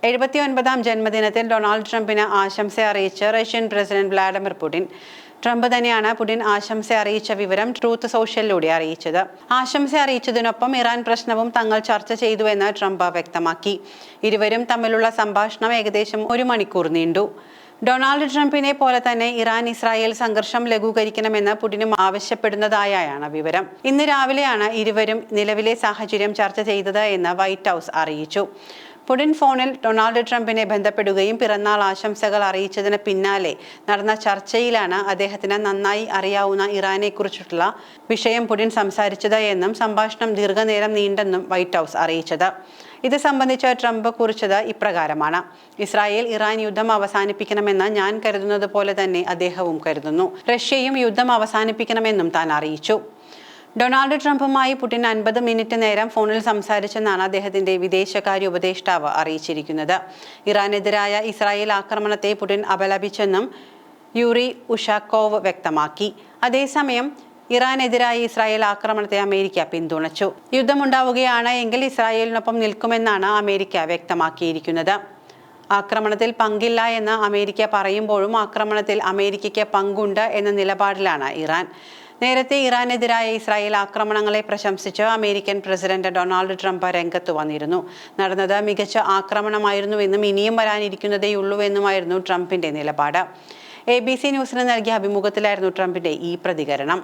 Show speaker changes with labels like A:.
A: 79ാം ജന്മദിനത്തിൽ ഡൊണാൾഡ് ട്രംപിന് ആശംസ അറിയിച്ച് Russian president Vladimir Putin. Trump തന്നെയാണ് പുടിൻ ആശംസ അറിയിച്ച വിവരം ട്രൂത്ത് സോഷ്യലിലൂടെ അറിയിച്ചത്. ആശംസ അറിയിച്ചതിനൊപ്പം ഇറാൻ പ്രശ്നവും തങ്ങൾ ചർച്ച ചെയ്തുവെന്ന് ട്രംപ് വ്യക്തമാക്കി. ഇരുവരും തമ്മിലുള്ള സംഭാഷണം ഏകദേശം 1 മണിക്കൂർ നീണ്ടു. ഡൊണാൾഡ് ട്രംപിനെ പോലെ തന്നെ ഇറാൻ ഇസ്രായേൽ സംഘർഷം ലഘൂകരിക്കണമെന്ന് പുടിനും ആവശ്യപ്പെടുന്നതായാണ് വിവരം. ഇന്ന് രാവിലെയാണ് ഇരുവരും നിലവിലെ സാഹചര്യം ചർച്ച ചെയ്തത് എന്ന് വൈറ്റ് ഹൗസ് അറിയിച്ചു. പുടിൻ ഫോണിൽ ഡൊണാൾഡ് ട്രംപിനെ ബന്ധപ്പെടുകയും പിറന്നാൾ ആശംസകൾ അറിയിച്ചതിന് പിന്നാലെ നടന്ന ചർച്ചയിലാണ് അദ്ദേഹത്തിന് നന്നായി അറിയാവുന്ന ഇറാനെക്കുറിച്ചുള്ള വിഷയം പുടിൻ സംസാരിച്ചത് എന്നും സംഭാഷണം ദീർഘനേരം നീണ്ടെന്നും വൈറ്റ് ഹൗസ് അറിയിച്ചത്. ഇത് സംബന്ധിച്ച് ട്രംപ് കുറിച്ചത് ഇപ്രകാരമാണ്: ഇസ്രായേൽ ഇറാൻ യുദ്ധം അവസാനിപ്പിക്കണമെന്ന് ഞാൻ കരുതുന്നത് പോലെ തന്നെ അദ്ദേഹവും കരുതുന്നു. റഷ്യയും യുദ്ധം അവസാനിപ്പിക്കണമെന്നും താൻ അറിയിച്ചു. ഡൊണാൾഡ് ട്രംപുമായി പുടിൻ 50 മിനിറ്റ് നേരം ഫോണിൽ സംസാരിച്ചെന്നാണ് അദ്ദേഹത്തിന്റെ വിദേശകാര്യ ഉപദേഷ്ടാവ് അറിയിച്ചിരിക്കുന്നത്. ഇറാനെതിരായ ഇസ്രായേൽ ആക്രമണത്തെ പുടിൻ അപലപിച്ചെന്നും യൂറി ഉഷാക്കോവ് വ്യക്തമാക്കി. അതേസമയം ഇറാനെതിരായ ഇസ്രായേൽ ആക്രമണത്തെ അമേരിക്ക പിന്തുണച്ചു. യുദ്ധമുണ്ടാവുകയാണ് എങ്കിൽ ഇസ്രായേലിനൊപ്പം നിൽക്കുമെന്നാണ് അമേരിക്ക വ്യക്തമാക്കിയിരിക്കുന്നത്. ആക്രമണത്തിൽ പങ്കില്ല എന്ന് അമേരിക്ക പറയുമ്പോഴും ആക്രമണത്തിൽ അമേരിക്കയ്ക്ക് പങ്കുണ്ട് എന്ന നിലപാടിലാണ് ഇറാൻ. നേരത്തെ ഇറാനെതിരായ ഇസ്രായേൽ ആക്രമണങ്ങളെ പ്രശംസിച്ച് അമേരിക്കൻ പ്രസിഡന്റ് ഡൊണാൾഡ് ട്രംപ് രംഗത്ത് വന്നിരുന്നു. നടന്നത് മികച്ച ആക്രമണമായിരുന്നുവെന്നും ഇനിയും വരാനിരിക്കുന്നതേയുള്ളൂവെന്നുമായിരുന്നു ട്രംപിന്റെ നിലപാട്. ABC ന്യൂസിന് നൽകിയ അഭിമുഖത്തിലായിരുന്നു ട്രംപിന്റെ ഈ പ്രതികരണം.